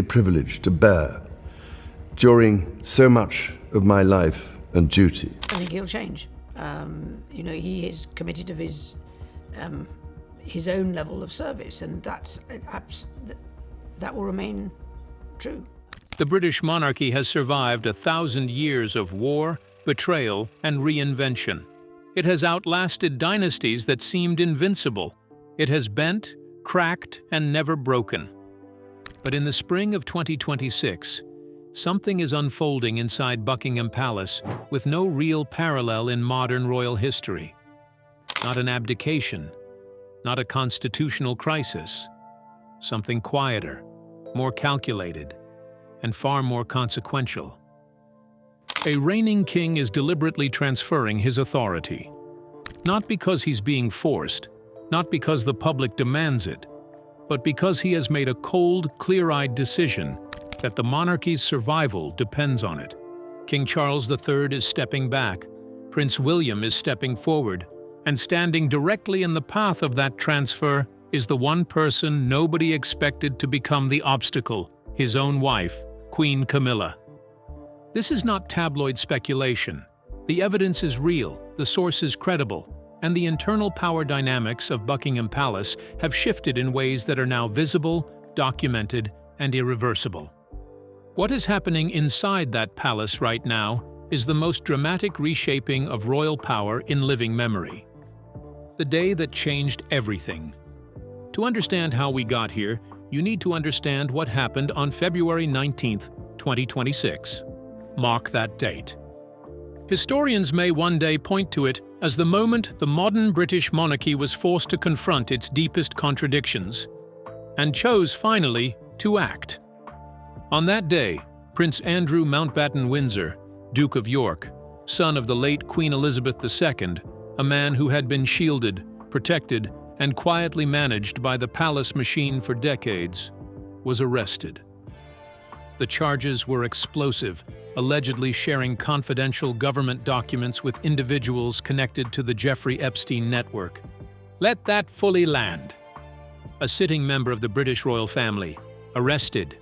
privileged to bear during so much of my life and duty. I think he'll change. He is committed to his own level of service, and that will remain true. The British monarchy has survived 1,000 years of war, betrayal, and reinvention. It has outlasted dynasties that seemed invincible. It has bent, cracked, and never broken. But in the spring of 2026, something is unfolding inside Buckingham Palace with no real parallel in modern royal history. Not an abdication, not a constitutional crisis. Something quieter, more calculated, and far more consequential. A reigning king is deliberately transferring his authority. Not because he's being forced, not because the public demands it, but because he has made a cold, clear-eyed decision that the monarchy's survival depends on it. King Charles III is stepping back, Prince William is stepping forward, and standing directly in the path of that transfer is the one person nobody expected to become the obstacle, his own wife, Queen Camilla. This is not tabloid speculation. The evidence is real, the source is credible, and the internal power dynamics of Buckingham Palace have shifted in ways that are now visible, documented, and irreversible. What is happening inside that palace right now is the most dramatic reshaping of royal power in living memory. The day that changed everything. To understand how we got here, you need to understand what happened on February 19, 2026. Mark that date. Historians may one day point to it as the moment the modern British monarchy was forced to confront its deepest contradictions, and chose finally to act. On that day, Prince Andrew Mountbatten-Windsor, Duke of York, son of the late Queen Elizabeth II, a man who had been shielded, protected, and quietly managed by the palace machine for decades, was arrested. The charges were explosive, allegedly sharing confidential government documents with individuals connected to the Jeffrey Epstein network. Let that fully land. A sitting member of the British royal family, arrested,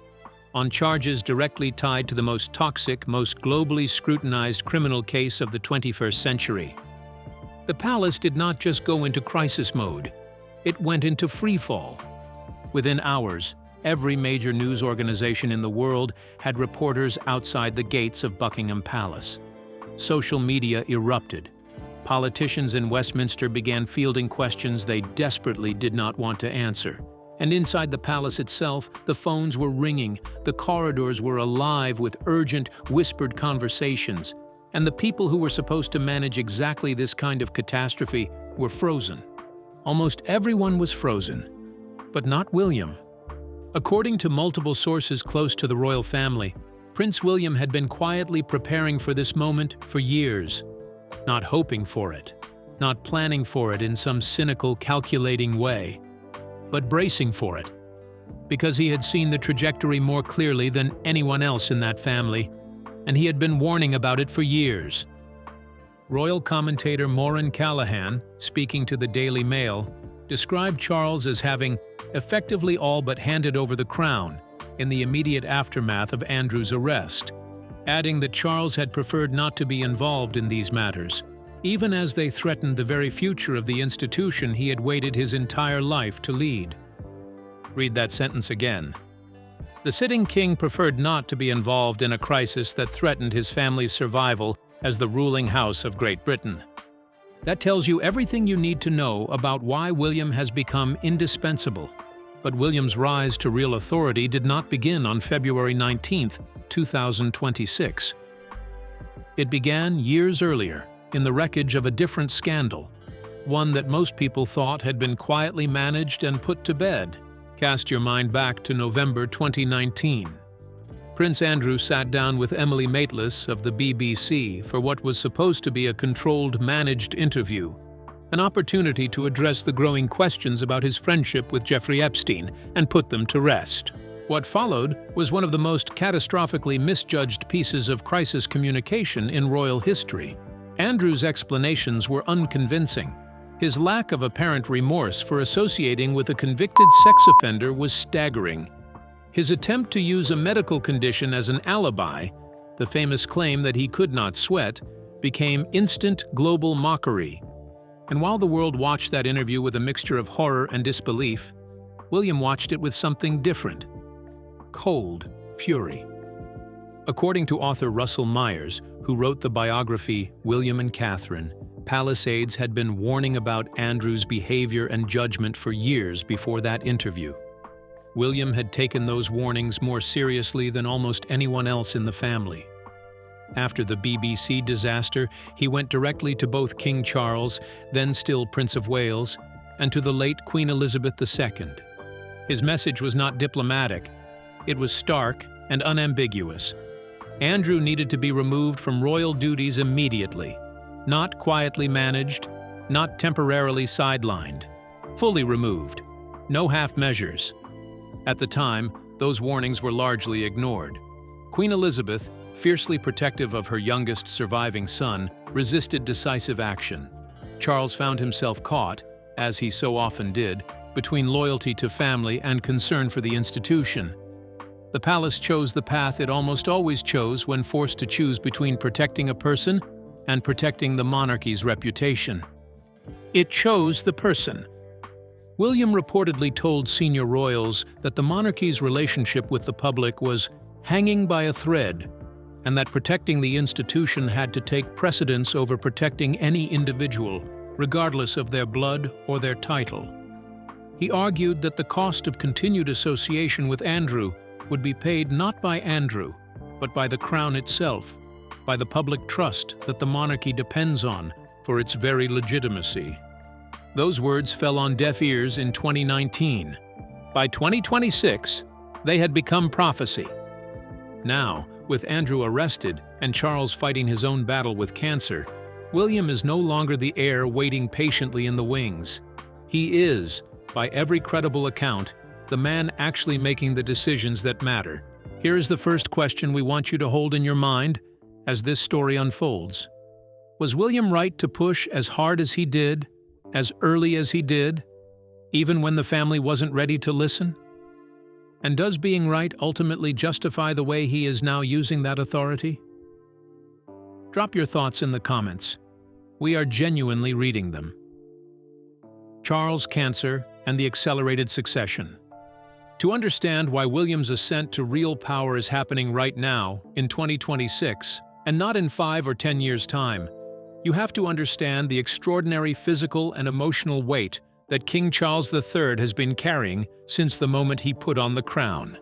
on charges directly tied to the most toxic, most globally scrutinized criminal case of the 21st century. The palace did not just go into crisis mode, it went into freefall. Within hours, every major news organization in the world had reporters outside the gates of Buckingham Palace. Social media erupted. Politicians in Westminster began fielding questions they desperately did not want to answer. And inside the palace itself, the phones were ringing, the corridors were alive with urgent, whispered conversations, and the people who were supposed to manage exactly this kind of catastrophe were frozen. Almost everyone was frozen, but not William. According to multiple sources close to the royal family, Prince William had been quietly preparing for this moment for years, not hoping for it, not planning for it in some cynical, calculating way, but bracing for it, because he had seen the trajectory more clearly than anyone else in that family, and he had been warning about it for years. Royal commentator Maureen Callahan, speaking to the Daily Mail, described Charles as having effectively all but handed over the crown in the immediate aftermath of Andrew's arrest, adding that Charles had preferred not to be involved in these matters, even as they threatened the very future of the institution he had waited his entire life to lead. Read that sentence again. The sitting king preferred not to be involved in a crisis that threatened his family's survival as the ruling house of Great Britain. That tells you everything you need to know about why William has become indispensable. But William's rise to real authority did not begin on February 19, 2026. It began years earlier, in the wreckage of a different scandal, one that most people thought had been quietly managed and put to bed. Cast your mind back to November 2019. Prince Andrew sat down with Emily Maitlis of the BBC for what was supposed to be a controlled, managed interview, an opportunity to address the growing questions about his friendship with Jeffrey Epstein and put them to rest. What followed was one of the most catastrophically misjudged pieces of crisis communication in royal history. Andrew's explanations were unconvincing. His lack of apparent remorse for associating with a convicted sex offender was staggering. His attempt to use a medical condition as an alibi, the famous claim that he could not sweat, became instant global mockery. And while the world watched that interview with a mixture of horror and disbelief, William watched it with something different: cold fury. According to author Russell Myers, who wrote the biography William and Catherine, palace aides had been warning about Andrew's behavior and judgment for years before that interview. William had taken those warnings more seriously than almost anyone else in the family. After the BBC disaster, he went directly to both King Charles, then still Prince of Wales, and to the late Queen Elizabeth II. His message was not diplomatic. It was stark and unambiguous. Andrew needed to be removed from royal duties immediately, not quietly managed, not temporarily sidelined. Fully removed. No half measures. At the time, those warnings were largely ignored. Queen Elizabeth, fiercely protective of her youngest surviving son, resisted decisive action. Charles found himself caught, as he so often did, between loyalty to family and concern for the institution. The palace chose the path it almost always chose when forced to choose between protecting a person and protecting the monarchy's reputation. It chose the person. William reportedly told senior royals that the monarchy's relationship with the public was hanging by a thread, and that protecting the institution had to take precedence over protecting any individual, regardless of their blood or their title. He argued that the cost of continued association with Andrew would be paid not by Andrew, but by the crown itself, by the public trust that the monarchy depends on for its very legitimacy. Those words fell on deaf ears in 2019. By 2026, they had become prophecy. Now, with Andrew arrested and Charles fighting his own battle with cancer, William is no longer the heir waiting patiently in the wings. He is, by every credible account, the man actually making the decisions that matter. Here is the first question we want you to hold in your mind as this story unfolds. Was William right to push as hard as he did, as early as he did, even when the family wasn't ready to listen? And does being right ultimately justify the way he is now using that authority? Drop your thoughts in the comments. We are genuinely reading them. Charles' cancer and the accelerated succession. To understand why William's ascent to real power is happening right now, in 2026, and not in 5 or 10 years' time, you have to understand the extraordinary physical and emotional weight that King Charles III has been carrying since the moment he put on the crown.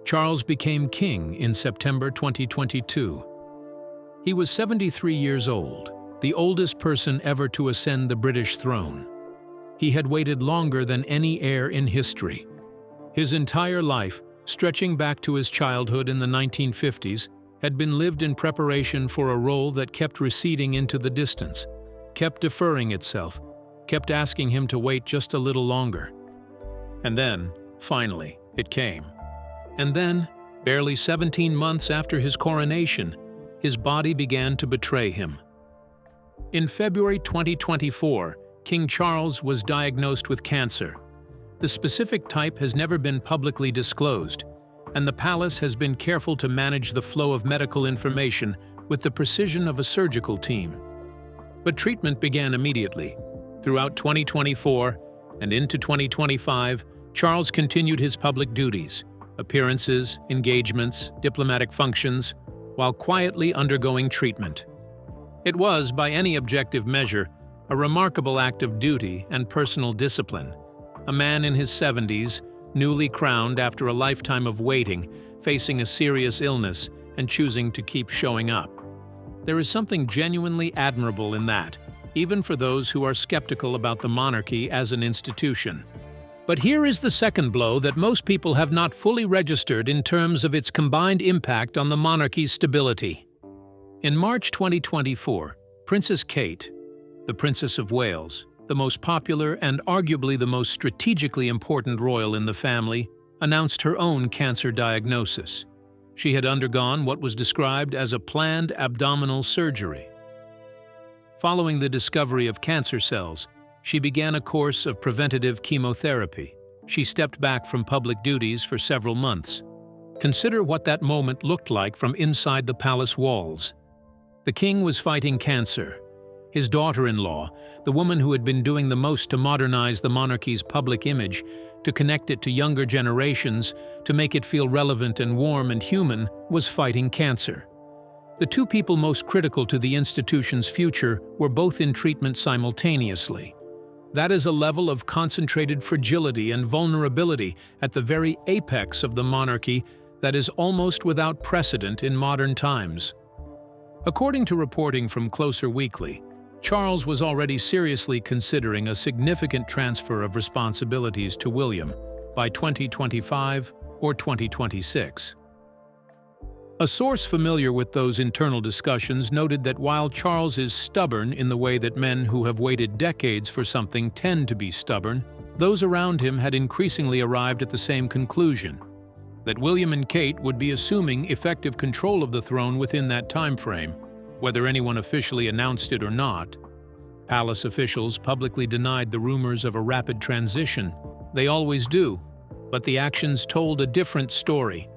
Charles became king in September 2022. He was 73 years old, the oldest person ever to ascend the British throne. He had waited longer than any heir in history. His entire life, stretching back to his childhood in the 1950s, had been lived in preparation for a role that kept receding into the distance, kept deferring itself, kept asking him to wait just a little longer. And then, finally, it came. And then, barely 17 months after his coronation, his body began to betray him. In February 2024, King Charles was diagnosed with cancer. The specific type has never been publicly disclosed, and the palace has been careful to manage the flow of medical information with the precision of a surgical team. But treatment began immediately. Throughout 2024 and into 2025, Charles continued his public duties, appearances, engagements, diplomatic functions, while quietly undergoing treatment. It was, by any objective measure, a remarkable act of duty and personal discipline. A man in his 70s, newly crowned after a lifetime of waiting, facing a serious illness and choosing to keep showing up. There is something genuinely admirable in that, even for those who are skeptical about the monarchy as an institution. But here is the second blow that most people have not fully registered in terms of its combined impact on the monarchy's stability. In March 2024, Princess Kate, the Princess of Wales, the most popular and arguably the most strategically important royal in the family, announced her own cancer diagnosis. She had undergone what was described as a planned abdominal surgery. Following the discovery of cancer cells, she began a course of preventative chemotherapy. she stepped back from public duties for several months. Consider what that moment looked like from inside the palace walls. The king was fighting cancer. His daughter-in-law, the woman who had been doing the most to modernize the monarchy's public image, to connect it to younger generations, to make it feel relevant and warm and human, was fighting cancer. The two people most critical to the institution's future were both in treatment simultaneously. That is a level of concentrated fragility and vulnerability at the very apex of the monarchy that is almost without precedent in modern times. According to reporting from Closer Weekly, Charles was already seriously considering a significant transfer of responsibilities to William by 2025 or 2026. A source familiar with those internal discussions noted that while Charles is stubborn in the way that men who have waited decades for something tend to be stubborn, those around him had increasingly arrived at the same conclusion: that William and Kate would be assuming effective control of the throne within that time frame, whether anyone officially announced it or not. Palace officials publicly denied the rumors of a rapid transition. They always do, but the actions told a different story.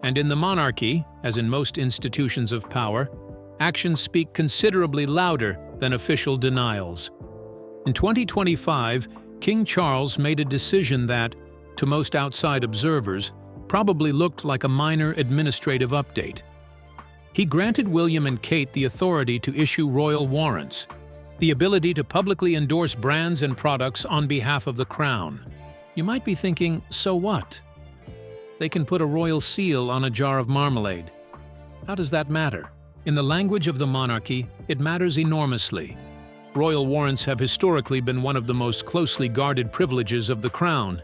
And in the monarchy, as in most institutions of power, actions speak considerably louder than official denials. In 2025, King Charles made a decision that, to most outside observers, probably looked like a minor administrative update. He granted William and Kate the authority to issue royal warrants, the ability to publicly endorse brands and products on behalf of the crown. You might be thinking, so what? They can put a royal seal on a jar of marmalade. How does that matter? In the language of the monarchy, it matters enormously. Royal warrants have historically been one of the most closely guarded privileges of the crown.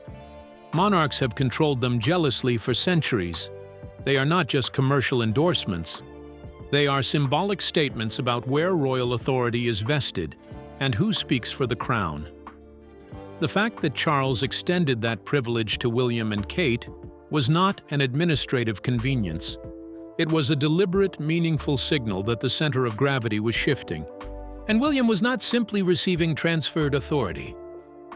Monarchs have controlled them jealously for centuries. They are not just commercial endorsements. They are symbolic statements about where royal authority is vested and who speaks for the crown. The fact that Charles extended that privilege to William and Kate was not an administrative convenience. It was a deliberate, meaningful signal that the center of gravity was shifting. And William was not simply receiving transferred authority.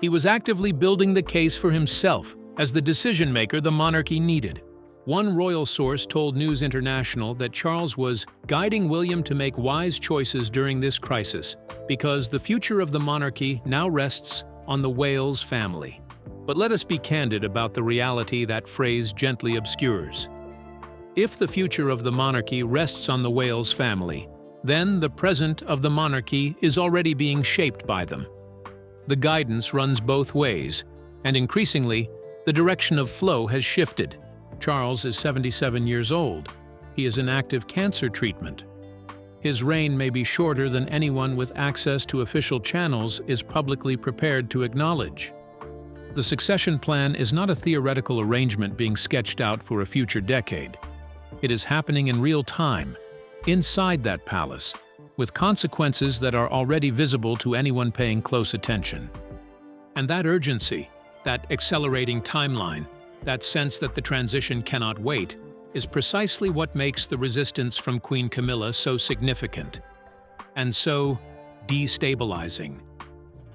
He was actively building the case for himself as the decision-maker the monarchy needed. One royal source told News International that Charles was guiding William to make wise choices during this crisis because the future of the monarchy now rests on the Wales family. But let us be candid about the reality that phrase gently obscures. If the future of the monarchy rests on the Wales family, then the present of the monarchy is already being shaped by them. The guidance runs both ways, and increasingly, the direction of flow has shifted. Charles is 77 years old. He is in active cancer treatment. His reign may be shorter than anyone with access to official channels is publicly prepared to acknowledge. The succession plan is not a theoretical arrangement being sketched out for a future decade. It is happening in real time, inside that palace, with consequences that are already visible to anyone paying close attention. And that urgency, that accelerating timeline, that sense that the transition cannot wait, is precisely what makes the resistance from Queen Camilla so significant and so destabilizing.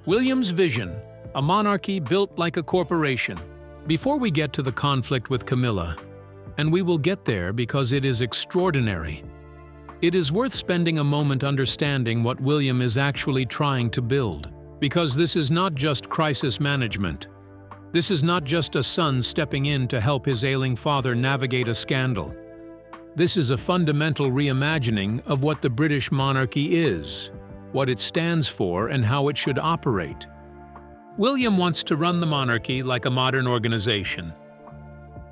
William's vision, a monarchy built like a corporation. Before we get to the conflict with Camilla, and we will get there because it is extraordinary, it is worth spending a moment understanding what William is actually trying to build. Because this is not just crisis management. This is not just a son stepping in to help his ailing father navigate a scandal. This is a fundamental reimagining of what the British monarchy is, what it stands for, and how it should operate. William wants to run the monarchy like a modern organization.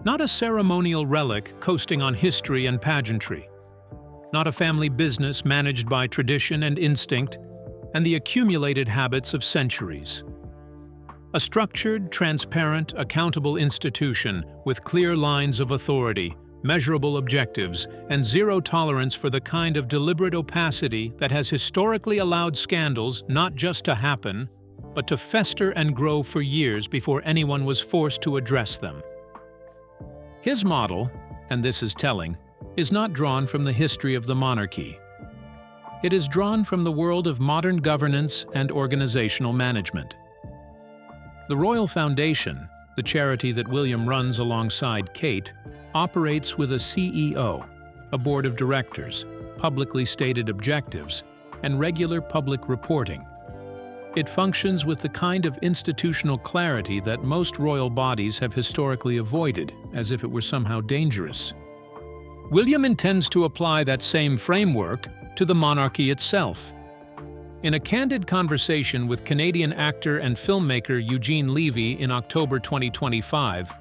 Not a ceremonial relic coasting on history and pageantry. Not a family business managed by tradition and instinct and the accumulated habits of centuries. A structured, transparent, accountable institution with clear lines of authority, measurable objectives, and zero tolerance for the kind of deliberate opacity that has historically allowed scandals not just to happen, but to fester and grow for years before anyone was forced to address them. His model, and this is telling, is not drawn from the history of the monarchy. It is drawn from the world of modern governance and organizational management. The royal foundation, the charity that William runs alongside Kate, operates with a CEO, a board of directors, publicly stated objectives, and regular public reporting. It functions with the kind of institutional clarity that most royal bodies have historically avoided, as if it were somehow dangerous. William intends to apply that same framework to the monarchy itself. In a candid conversation with Canadian actor and filmmaker Eugene Levy in October 2025,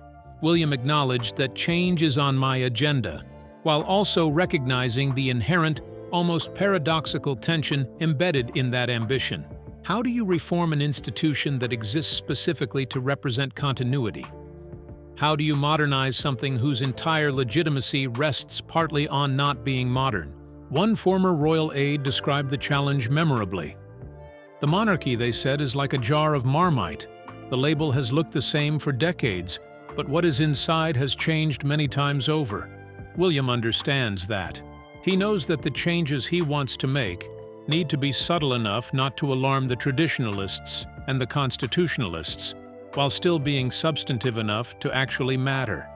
William acknowledged that change is on my agenda, while also recognizing the inherent, almost paradoxical tension embedded in that ambition. How do you reform an institution that exists specifically to represent continuity? How do you modernize something whose entire legitimacy rests partly on not being modern? One former royal aide described the challenge memorably. The monarchy, they said, is like a jar of Marmite. The label has looked the same for decades, but what is inside has changed many times over. William understands that. He knows that the changes he wants to make need to be subtle enough not to alarm the traditionalists and the constitutionalists, while still being substantive enough to actually matter.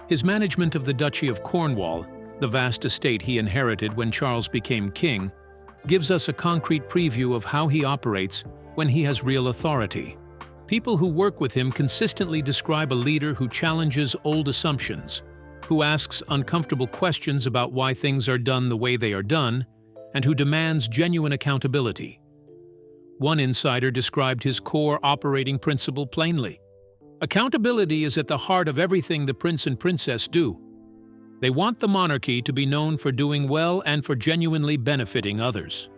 His management of the Duchy of Cornwall, the vast estate he inherited when Charles became king, gives us a concrete preview of how he operates when he has real authority. People who work with him consistently describe a leader who challenges old assumptions, who asks uncomfortable questions about why things are done the way they are done, and who demands genuine accountability. One insider described his core operating principle plainly. Accountability is at the heart of everything the prince and princess do. They want the monarchy to be known for doing well and for genuinely benefiting others.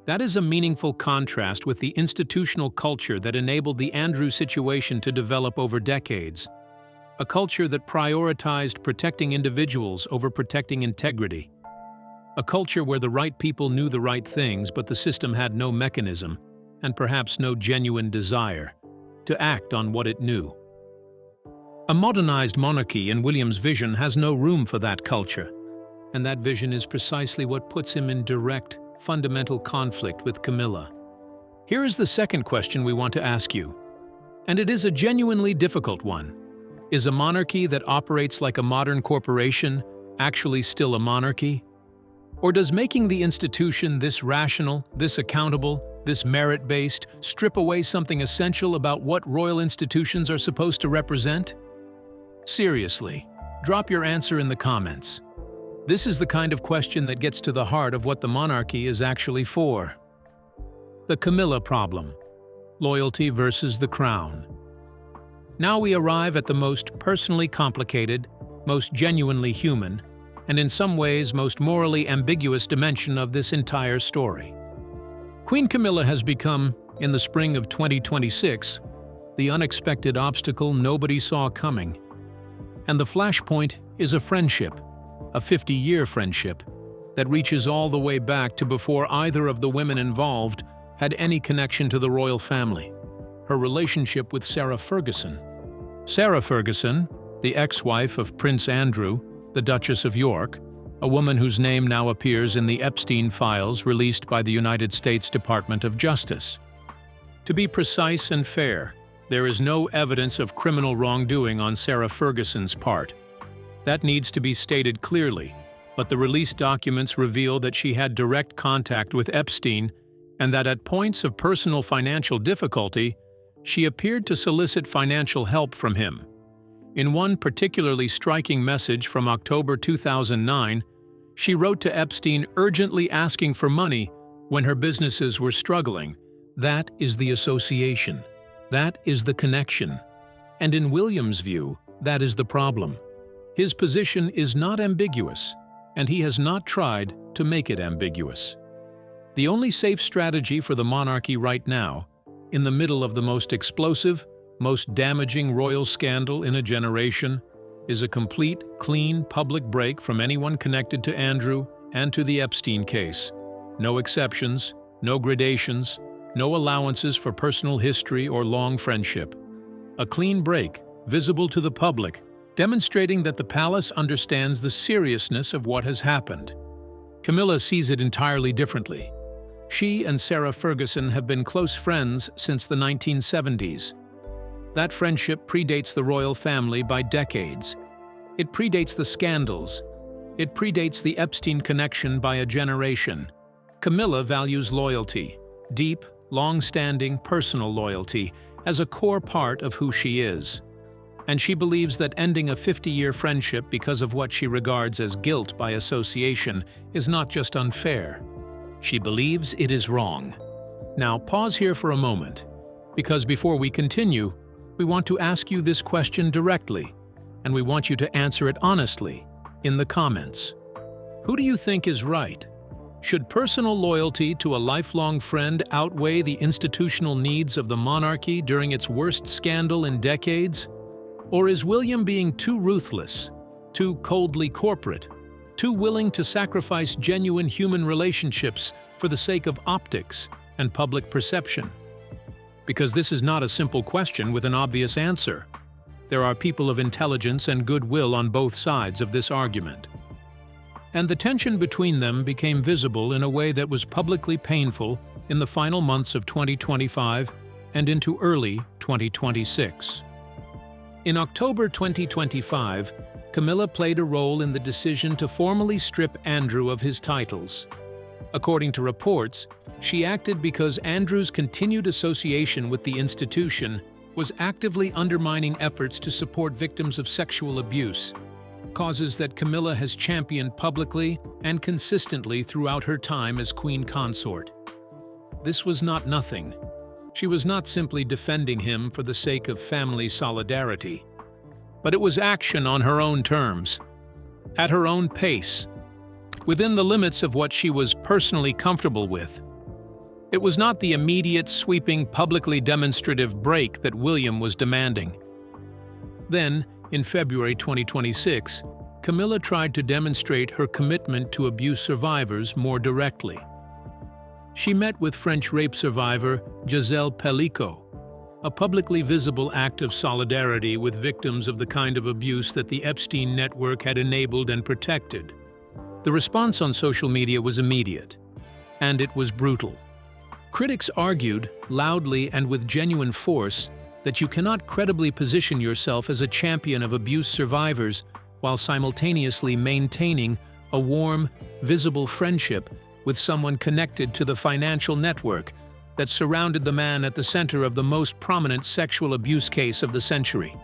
That is a meaningful contrast with the institutional culture that enabled the Andrew situation to develop over decades, a culture that prioritized protecting individuals over protecting integrity. A culture where the right people knew the right things, but the system had no mechanism, and perhaps no genuine desire, to act on what it knew. A modernized monarchy in William's vision has no room for that culture, and that vision is precisely what puts him in direct, fundamental conflict with Camilla. Here is the second question we want to ask you, and it is a genuinely difficult one. Is a monarchy that operates like a modern corporation actually still a monarchy? Or does making the institution this rational, this accountable, this merit-based strip away something essential about what royal institutions are supposed to represent? Seriously, drop your answer in the comments. This is the kind of question that gets to the heart of what the monarchy is actually for. The Camilla problem: loyalty versus the crown. Now we arrive at the most personally complicated, most genuinely human, and in some ways most morally ambiguous dimension of this entire story. Queen Camilla has become, in the spring of 2026, the unexpected obstacle nobody saw coming. And the flashpoint is a friendship, a 50-year friendship, that reaches all the way back to before either of the women involved had any connection to the royal family: her relationship with Sarah Ferguson. Sarah Ferguson, the ex-wife of Prince Andrew, the Duchess of York, a woman whose name now appears in the Epstein files released by the United States Department of Justice. To be precise and fair, there is no evidence of criminal wrongdoing on Sarah Ferguson's part. That needs to be stated clearly, but the released documents reveal that she had direct contact with Epstein and that at points of personal financial difficulty, she appeared to solicit financial help from him. In one particularly striking message from October 2009, she wrote to Epstein urgently asking for money when her businesses were struggling. That is the association. That is the connection. And in William's view, that is the problem. His position is not ambiguous, and he has not tried to make it ambiguous. The only safe strategy for the monarchy right now, in the middle of the most explosive, most damaging royal scandal in a generation, is a complete, clean public break from anyone connected to Andrew and to the Epstein case. No exceptions, no gradations, no allowances for personal history or long friendship. A clean break, visible to the public, demonstrating that the palace understands the seriousness of what has happened. Camilla sees it entirely differently. She and Sarah Ferguson have been close friends since the 1970s. That friendship predates the royal family by decades. It predates the scandals. It predates the Epstein connection by a generation. Camilla values loyalty, deep, long-standing personal loyalty, as a core part of who she is. And she believes that ending a 50-year friendship because of what she regards as guilt by association is not just unfair. She believes it is wrong. Now, pause here for a moment, because before we continue, we want to ask you this question directly, and we want you to answer it honestly in the comments. Who do you think is right? Should personal loyalty to a lifelong friend outweigh the institutional needs of the monarchy during its worst scandal in decades? Or is William being too ruthless, too coldly corporate, too willing to sacrifice genuine human relationships for the sake of optics and public perception? Because this is not a simple question with an obvious answer. There are people of intelligence and goodwill on both sides of this argument. And the tension between them became visible in a way that was publicly painful in the final months of 2025 and into early 2026. In October 2025, Camilla played a role in the decision to formally strip Andrew of his titles. According to reports, she acted because Andrew's continued association with the institution was actively undermining efforts to support victims of sexual abuse, causes that Camilla has championed publicly and consistently throughout her time as Queen Consort. This was not nothing. She was not simply defending him for the sake of family solidarity, but it was action on her own terms, at her own pace, within the limits of what she was personally comfortable with. It was not the immediate, sweeping, publicly demonstrative break that William was demanding. Then, in February 2026, Camilla tried to demonstrate her commitment to abuse survivors more directly. She met with French rape survivor Gisèle Pelicot, a publicly visible act of solidarity with victims of the kind of abuse that the Epstein network had enabled and protected. The response on social media was immediate, and it was brutal. Critics argued, loudly and with genuine force, that you cannot credibly position yourself as a champion of abuse survivors while simultaneously maintaining a warm, visible friendship with someone connected to the financial network that surrounded the man at the center of the most prominent sexual abuse case of the century.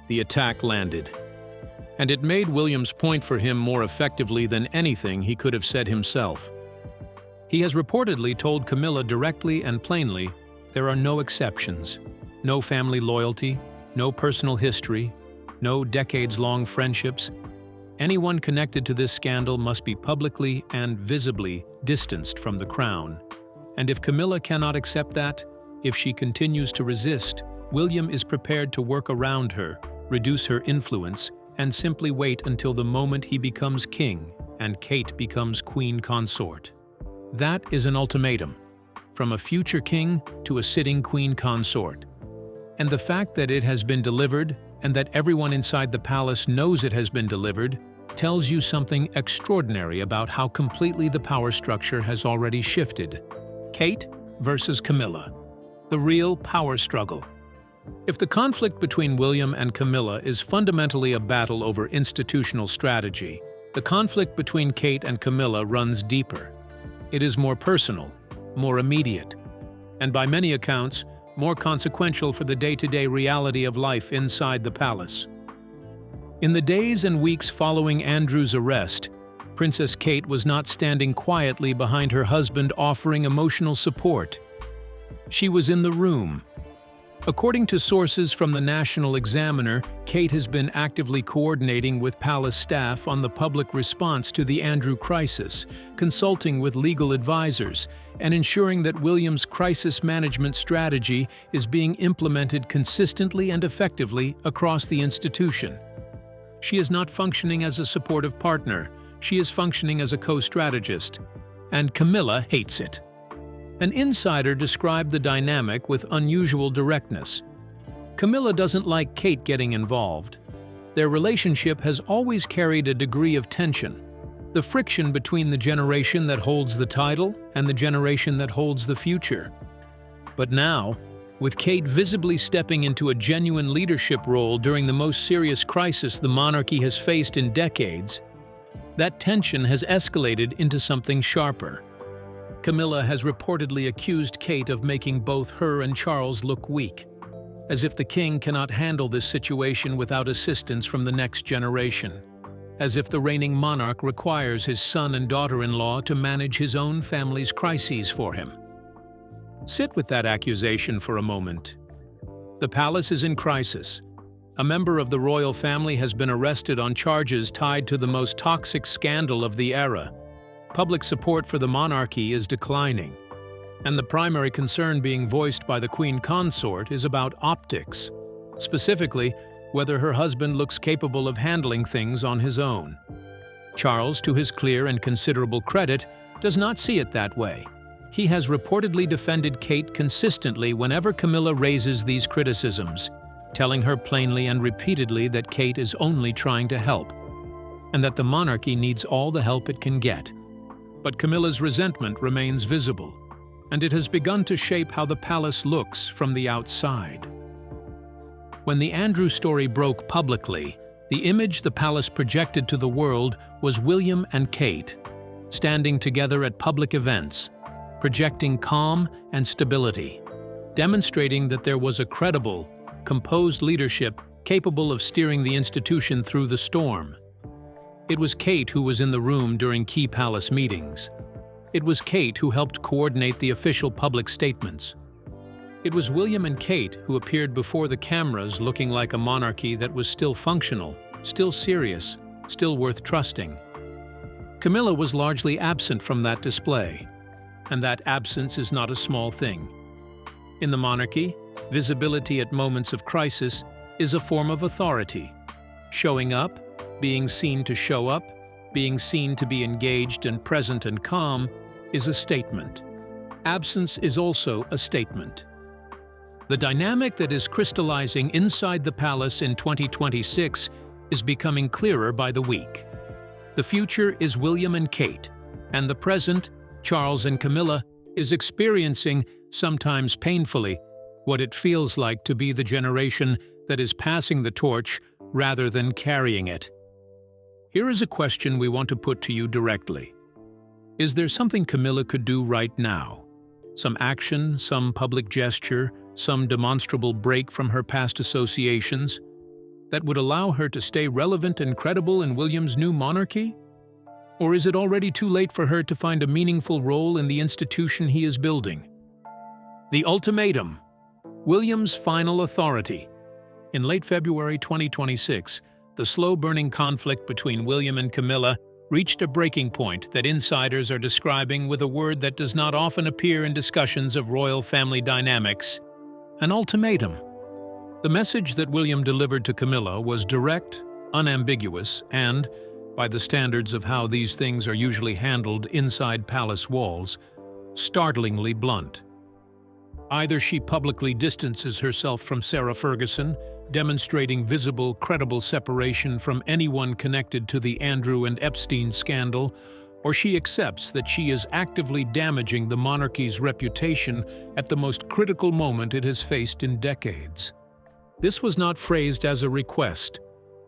The attack landed, and it made William's point for him more effectively than anything he could have said himself. He has reportedly told Camilla directly and plainly, there are no exceptions, no family loyalty, no personal history, no decades-long friendships. Anyone connected to this scandal must be publicly and visibly distanced from the crown. And if Camilla cannot accept that, if she continues to resist, William is prepared to work around her, reduce her influence, and simply wait until the moment he becomes king and Kate becomes queen consort. That is an ultimatum, from a future king to a sitting queen consort. And the fact that it has been delivered and that everyone inside the palace knows it has been delivered tells you something extraordinary about how completely the power structure has already shifted. Kate versus Camilla, the real power struggle. If the conflict between William and Camilla is fundamentally a battle over institutional strategy, the conflict between Kate and Camilla runs deeper. It is more personal, more immediate, and by many accounts, more consequential for the day-to-day reality of life inside the palace. In the days and weeks following Andrew's arrest, Princess Kate was not standing quietly behind her husband offering emotional support. She was in the room. According to sources from the National Examiner, Kate has been actively coordinating with palace staff on the public response to the Andrew crisis, consulting with legal advisors, and ensuring that William's crisis management strategy is being implemented consistently and effectively across the institution. She is not functioning as a supportive partner, she is functioning as a co-strategist, and Camilla hates it. An insider described the dynamic with unusual directness. Camilla doesn't like Kate getting involved. Their relationship has always carried a degree of tension, the friction between the generation that holds the title and the generation that holds the future. But now, with Kate visibly stepping into a genuine leadership role during the most serious crisis the monarchy has faced in decades, that tension has escalated into something sharper. Camilla has reportedly accused Kate of making both her and Charles look weak, as if the king cannot handle this situation without assistance from the next generation, as if the reigning monarch requires his son and daughter-in-law to manage his own family's crises for him. Sit with that accusation for a moment. The palace is in crisis. A member of the royal family has been arrested on charges tied to the most toxic scandal of the era. Public support for the monarchy is declining, and the primary concern being voiced by the Queen Consort is about optics, specifically whether her husband looks capable of handling things on his own. Charles, to his clear and considerable credit, does not see it that way. He has reportedly defended Kate consistently whenever Camilla raises these criticisms, telling her plainly and repeatedly that Kate is only trying to help, and that the monarchy needs all the help it can get. But Camilla's resentment remains visible, and it has begun to shape how the palace looks from the outside. When the Andrew story broke publicly, the image the palace projected to the world was William and Kate, standing together at public events, projecting calm and stability, demonstrating that there was a credible, composed leadership capable of steering the institution through the storm. It was Kate who was in the room during key palace meetings. It was Kate who helped coordinate the official public statements. It was William and Kate who appeared before the cameras looking like a monarchy that was still functional, still serious, still worth trusting. Camilla was largely absent from that display, and that absence is not a small thing. In the monarchy, visibility at moments of crisis is a form of authority. Showing up, being seen to show up, being seen to be engaged and present and calm, is a statement. Absence is also a statement. The dynamic that is crystallizing inside the palace in 2026 is becoming clearer by the week. The future is William and Kate, and the present, Charles and Camilla, is experiencing, sometimes painfully, what it feels like to be the generation that is passing the torch rather than carrying it. Here is a question we want to put to you directly. Is there something Camilla could do right now? Some action, some public gesture, some demonstrable break from her past associations that would allow her to stay relevant and credible in William's new monarchy? Or is it already too late for her to find a meaningful role in the institution he is building? The ultimatum. William's final authority. In late February 2026, the slow-burning conflict between William and Camilla reached a breaking point that insiders are describing with a word that does not often appear in discussions of royal family dynamics: an ultimatum. The message that William delivered to Camilla was direct, unambiguous, and, by the standards of how these things are usually handled inside palace walls, startlingly blunt. Either she publicly distances herself from Sarah Ferguson, demonstrating visible, credible separation from anyone connected to the Andrew and Epstein scandal, or she accepts that she is actively damaging the monarchy's reputation at the most critical moment it has faced in decades. This was not phrased as a request.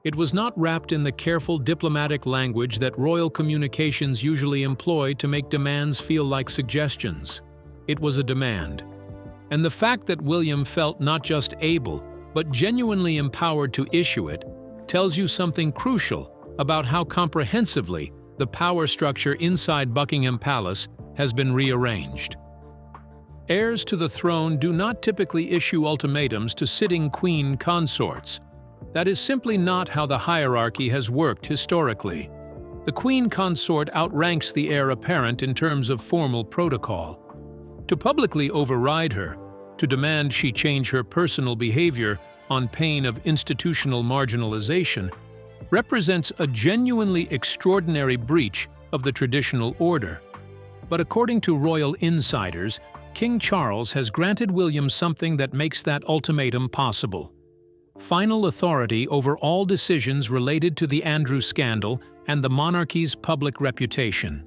It was not wrapped in the careful diplomatic language that royal communications usually employ to make demands feel like suggestions. It was a demand. And the fact that William felt not just able, but genuinely empowered to issue it, tells you something crucial about how comprehensively the power structure inside Buckingham Palace has been rearranged. Heirs to the throne do not typically issue ultimatums to sitting queen consorts. That is simply not how the hierarchy has worked historically. The queen consort outranks the heir apparent in terms of formal protocol. To publicly override her, to demand she change her personal behavior on pain of institutional marginalization, represents a genuinely extraordinary breach of the traditional order. But according to royal insiders, King Charles has granted William something that makes that ultimatum possible: final authority over all decisions related to the Andrew scandal and the monarchy's public reputation.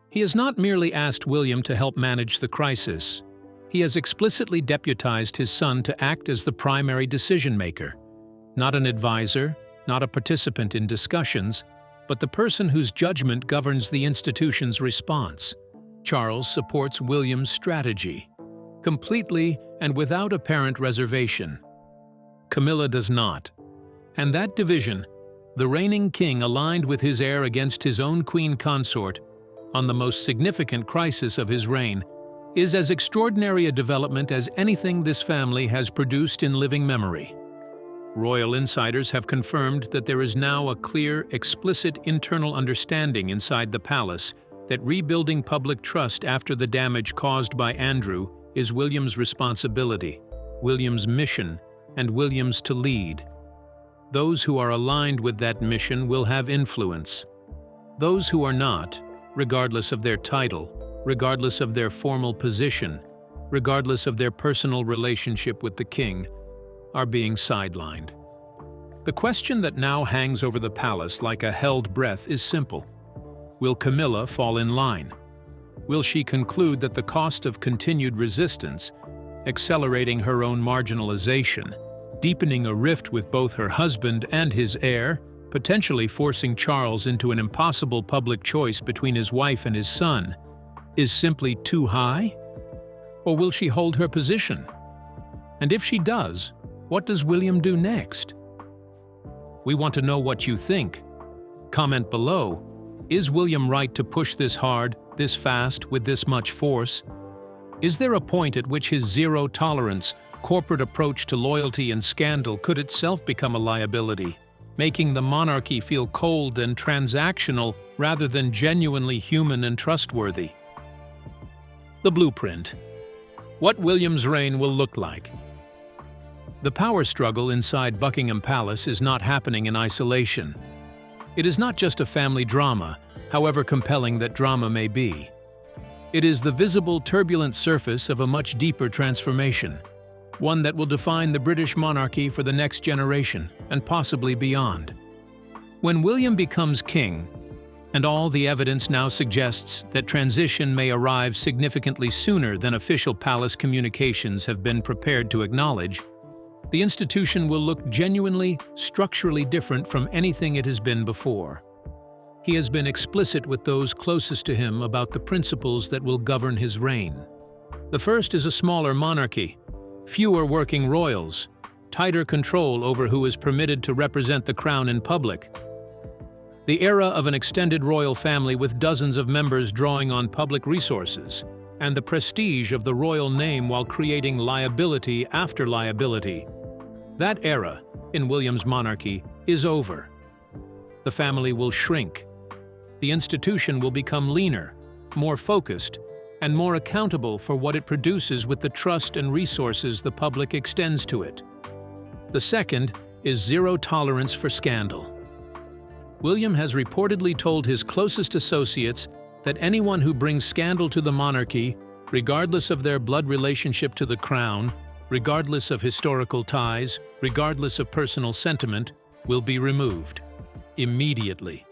He has not merely asked William to help manage the crisis. He has explicitly deputized his son to act as the primary decision-maker, not an advisor, not a participant in discussions, but the person whose judgment governs the institution's response. Charles supports William's strategy, completely and without apparent reservation. Camilla does not. And that division, the reigning king aligned with his heir against his own queen consort, on the most significant crisis of his reign, is as extraordinary a development as anything this family has produced in living memory. Royal insiders have confirmed that there is now a clear, explicit internal understanding inside the palace that rebuilding public trust after the damage caused by Andrew is William's responsibility, William's mission, and William's to lead. Those who are aligned with that mission will have influence. Those who are not, regardless of their title, regardless of their formal position, regardless of their personal relationship with the king, are being sidelined. The question that now hangs over the palace like a held breath is simple. Will Camilla fall in line? Will she conclude that the cost of continued resistance, accelerating her own marginalization, deepening a rift with both her husband and his heir, potentially forcing Charles into an impossible public choice between his wife and his son, is simply too high? Or will she hold her position? And if she does, what does William do next? We want to know what you think. Comment below. Is William right to push this hard, this fast, with this much force? Is there a point at which his zero-tolerance, corporate approach to loyalty and scandal could itself become a liability, making the monarchy feel cold and transactional rather than genuinely human and trustworthy? The blueprint. What William's reign will look like. The power struggle inside Buckingham Palace is not happening in isolation. It is not just a family drama, however compelling that drama may be. It is the visible, turbulent surface of a much deeper transformation, one that will define the British monarchy for the next generation and possibly beyond. When William becomes king, and all the evidence now suggests that transition may arrive significantly sooner than official palace communications have been prepared to acknowledge, the institution will look genuinely, structurally different from anything it has been before. He has been explicit with those closest to him about the principles that will govern his reign. The first is a smaller monarchy, fewer working royals, tighter control over who is permitted to represent the crown in public. The era of an extended royal family with dozens of members drawing on public resources, and the prestige of the royal name while creating liability after liability. That era, in William's monarchy, is over. The family will shrink. The institution will become leaner, more focused, and more accountable for what it produces with the trust and resources the public extends to it. The second is zero tolerance for scandal. William has reportedly told his closest associates that anyone who brings scandal to the monarchy, regardless of their blood relationship to the crown, regardless of historical ties, regardless of personal sentiment, will be removed. Immediately.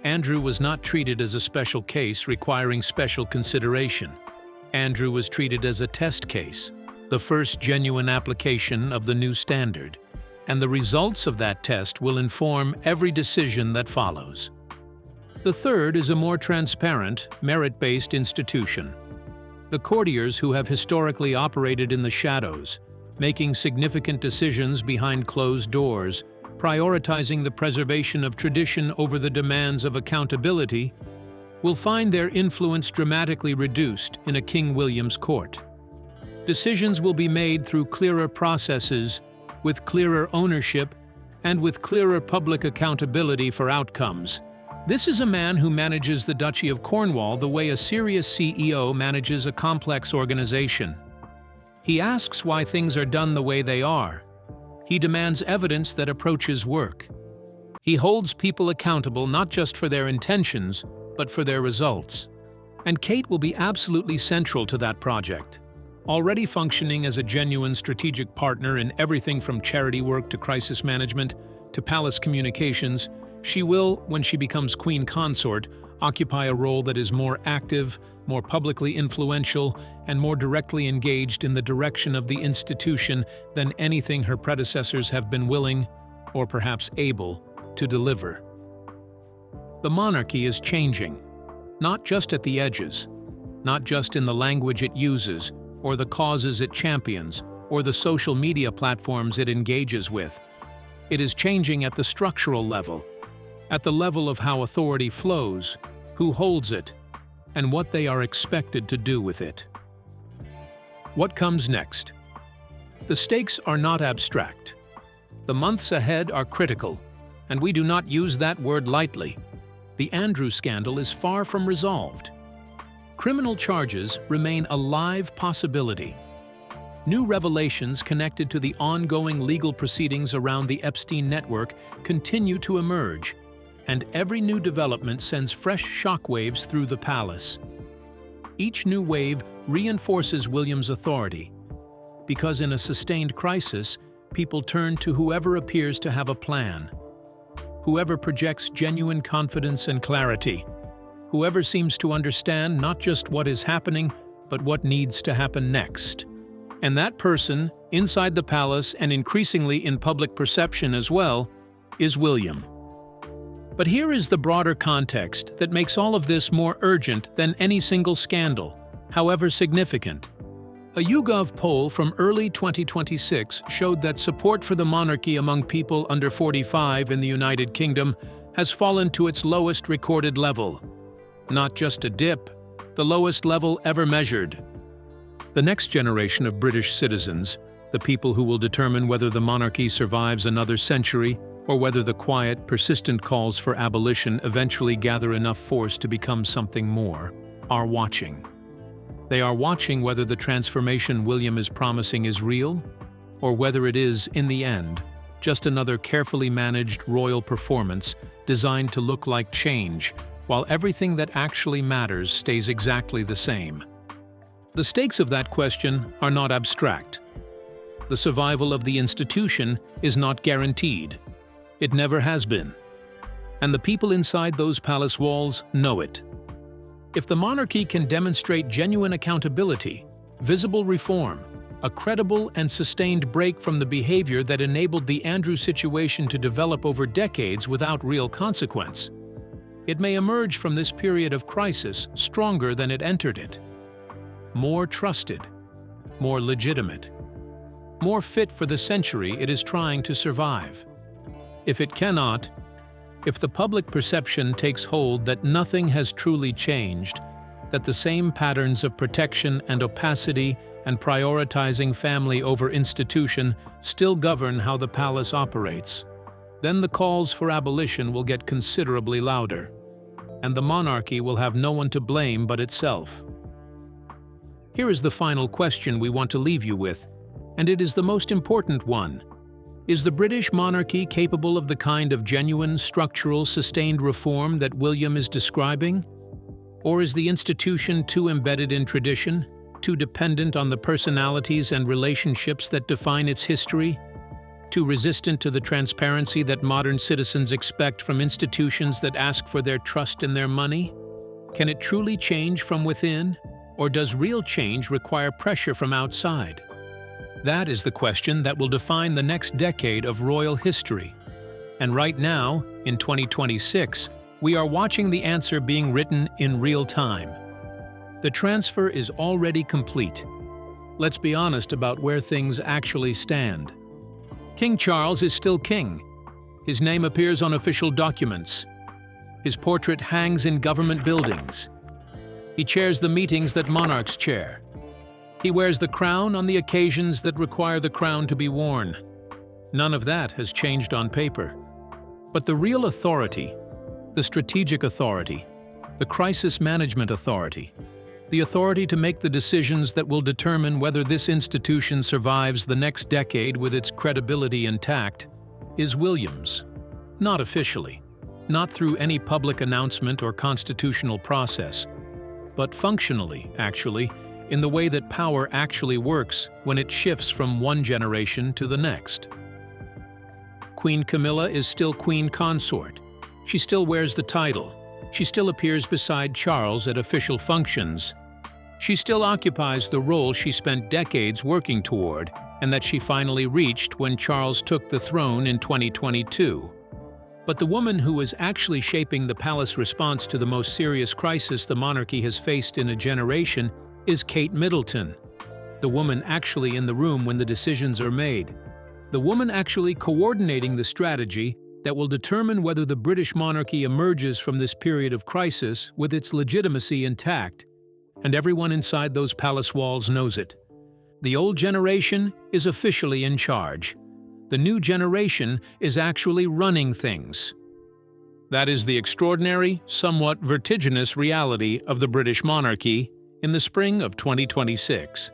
Andrew was not treated as a special case requiring special consideration. Andrew was treated as a test case, the first genuine application of the new standard, and the results of that test will inform every decision that follows. The third is a more transparent, merit-based institution. The courtiers who have historically operated in the shadows, making significant decisions behind closed doors, prioritizing the preservation of tradition over the demands of accountability, will find their influence dramatically reduced in a King William's court. Decisions will be made through clearer processes, with clearer ownership, and with clearer public accountability for outcomes. This is a man who manages the Duchy of Cornwall the way a serious CEO manages a complex organization. He asks why things are done the way they are. He demands evidence that approaches work. He holds people accountable not just for their intentions, but for their results. And Kate will be absolutely central to that project. Already functioning as a genuine strategic partner in everything from charity work to crisis management to palace communications, she will, when she becomes queen consort, occupy a role that is more active, more publicly influential, and more directly engaged in the direction of the institution than anything her predecessors have been willing, or perhaps able, to deliver. The monarchy is changing, not just at the edges, not just in the language it uses, or the causes it champions, or the social media platforms it engages with. It is changing at the structural level, at the level of how authority flows, who holds it, and what they are expected to do with it. What comes next? The stakes are not abstract. The months ahead are critical, and we do not use that word lightly. The Andrew scandal is far from resolved. Criminal charges remain a live possibility. New revelations connected to the ongoing legal proceedings around the Epstein network continue to emerge, and every new development sends fresh shockwaves through the palace. Each new wave reinforces William's authority, because in a sustained crisis, people turn to whoever appears to have a plan, whoever projects genuine confidence and clarity, whoever seems to understand not just what is happening, but what needs to happen next. And that person, inside the palace and increasingly in public perception as well, is William. But here is the broader context that makes all of this more urgent than any single scandal, however significant. A YouGov poll from early 2026 showed that support for the monarchy among people under 45 in the United Kingdom has fallen to its lowest recorded level. Not just a dip, the lowest level ever measured. The next generation of British citizens, the people who will determine whether the monarchy survives another century or whether the quiet, persistent calls for abolition eventually gather enough force to become something more, are watching. They are watching whether the transformation William is promising is real, or whether it is, in the end, just another carefully managed royal performance designed to look like change, while everything that actually matters stays exactly the same. The stakes of that question are not abstract. The survival of the institution is not guaranteed. It never has been. And the people inside those palace walls know it. If the monarchy can demonstrate genuine accountability, visible reform, a credible and sustained break from the behavior that enabled the Andrew situation to develop over decades without real consequence, it may emerge from this period of crisis stronger than it entered it. More trusted, more legitimate, more fit for the century it is trying to survive. If it cannot, if the public perception takes hold that nothing has truly changed, that the same patterns of protection and opacity and prioritizing family over institution still govern how the palace operates, then the calls for abolition will get considerably louder, and the monarchy will have no one to blame but itself. Here is the final question we want to leave you with, and it is the most important one. Is the British monarchy capable of the kind of genuine, structural, sustained reform that William is describing? Or is the institution too embedded in tradition, too dependent on the personalities and relationships that define its history, too resistant to the transparency that modern citizens expect from institutions that ask for their trust and their money? Can it truly change from within, or does real change require pressure from outside? That is the question that will define the next decade of royal history. And right now, in 2026, we are watching the answer being written in real time. The transfer is already complete. Let's be honest about where things actually stand. King Charles is still king. His name appears on official documents. His portrait hangs in government buildings. He chairs the meetings that monarchs chair. He wears the crown on the occasions that require the crown to be worn. None of that has changed on paper. But the real authority, the strategic authority, the crisis management authority, the authority to make the decisions that will determine whether this institution survives the next decade with its credibility intact, is William's. Not officially, not through any public announcement or constitutional process, but functionally, actually, in the way that power actually works when it shifts from one generation to the next. Queen Camilla is still queen consort. She still wears the title. She still appears beside Charles at official functions. She still occupies the role she spent decades working toward, and that she finally reached when Charles took the throne in 2022. But the woman who is actually shaping the palace response to the most serious crisis the monarchy has faced in a generation is Kate Middleton, the woman actually in the room when the decisions are made, the woman actually coordinating the strategy that will determine whether the British monarchy emerges from this period of crisis with its legitimacy intact. And everyone inside those palace walls knows it. The old generation is officially in charge. The new generation is actually running things. That is the extraordinary, somewhat vertiginous reality of the British monarchy in the spring of 2026.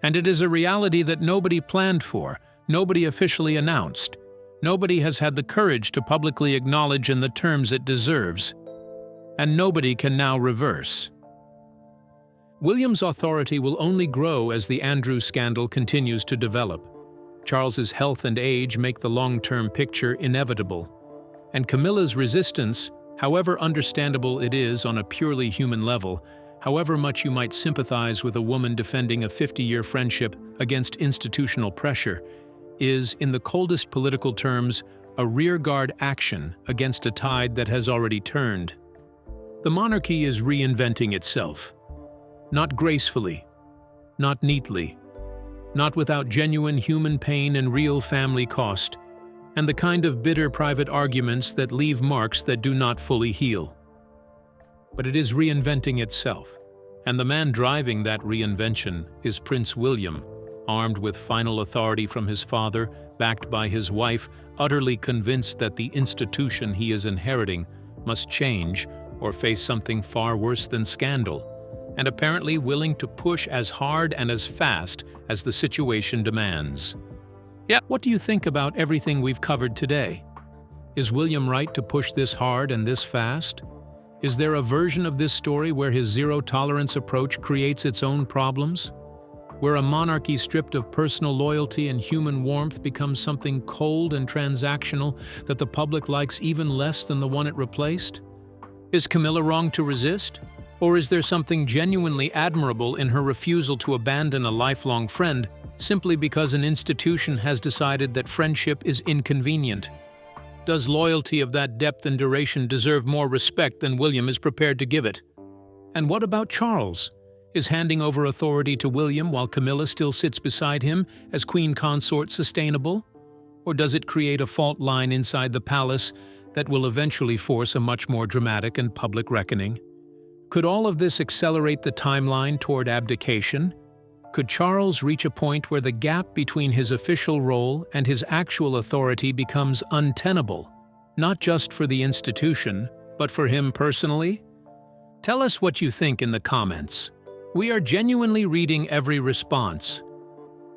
And it is a reality that nobody planned for, nobody officially announced. Nobody has had the courage to publicly acknowledge in the terms it deserves. And nobody can now reverse. William's authority will only grow as the Andrews scandal continues to develop. Charles's health and age make the long-term picture inevitable. And Camilla's resistance, however understandable it is on a purely human level, however much you might sympathize with a woman defending a 50-year friendship against institutional pressure, is, in the coldest political terms, a rearguard action against a tide that has already turned. The monarchy is reinventing itself. Not gracefully, not neatly, not without genuine human pain and real family cost, and the kind of bitter private arguments that leave marks that do not fully heal. But it is reinventing itself, and the man driving that reinvention is Prince William, armed with final authority from his father, backed by his wife, utterly convinced that the institution he is inheriting must change or face something far worse than scandal, and apparently willing to push as hard and as fast as the situation demands. Yeah, what do you think about everything we've covered today? Is William right to push this hard and this fast? Is there a version of this story where his zero-tolerance approach creates its own problems? Where a monarchy stripped of personal loyalty and human warmth becomes something cold and transactional that the public likes even less than the one it replaced? Is Camilla wrong to resist? Or is there something genuinely admirable in her refusal to abandon a lifelong friend simply because an institution has decided that friendship is inconvenient? Does loyalty of that depth and duration deserve more respect than William is prepared to give it? And what about Charles? Is handing over authority to William while Camilla still sits beside him as queen consort sustainable? Or does it create a fault line inside the palace that will eventually force a much more dramatic and public reckoning? Could all of this accelerate the timeline toward abdication? Could Charles reach a point where the gap between his official role and his actual authority becomes untenable, not just for the institution, but for him personally? Tell us what you think in the comments. We are genuinely reading every response.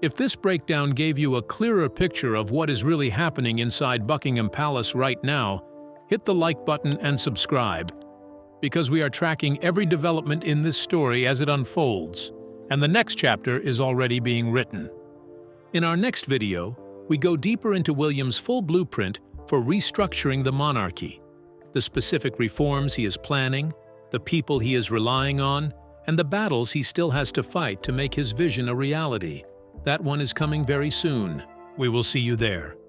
If this breakdown gave you a clearer picture of what is really happening inside Buckingham Palace right now, hit the like button and subscribe, because we are tracking every development in this story as it unfolds, and the next chapter is already being written. In our next video, we go deeper into William's full blueprint for restructuring the monarchy, the specific reforms he is planning, the people he is relying on, and the battles he still has to fight to make his vision a reality. That one is coming very soon. We will see you there.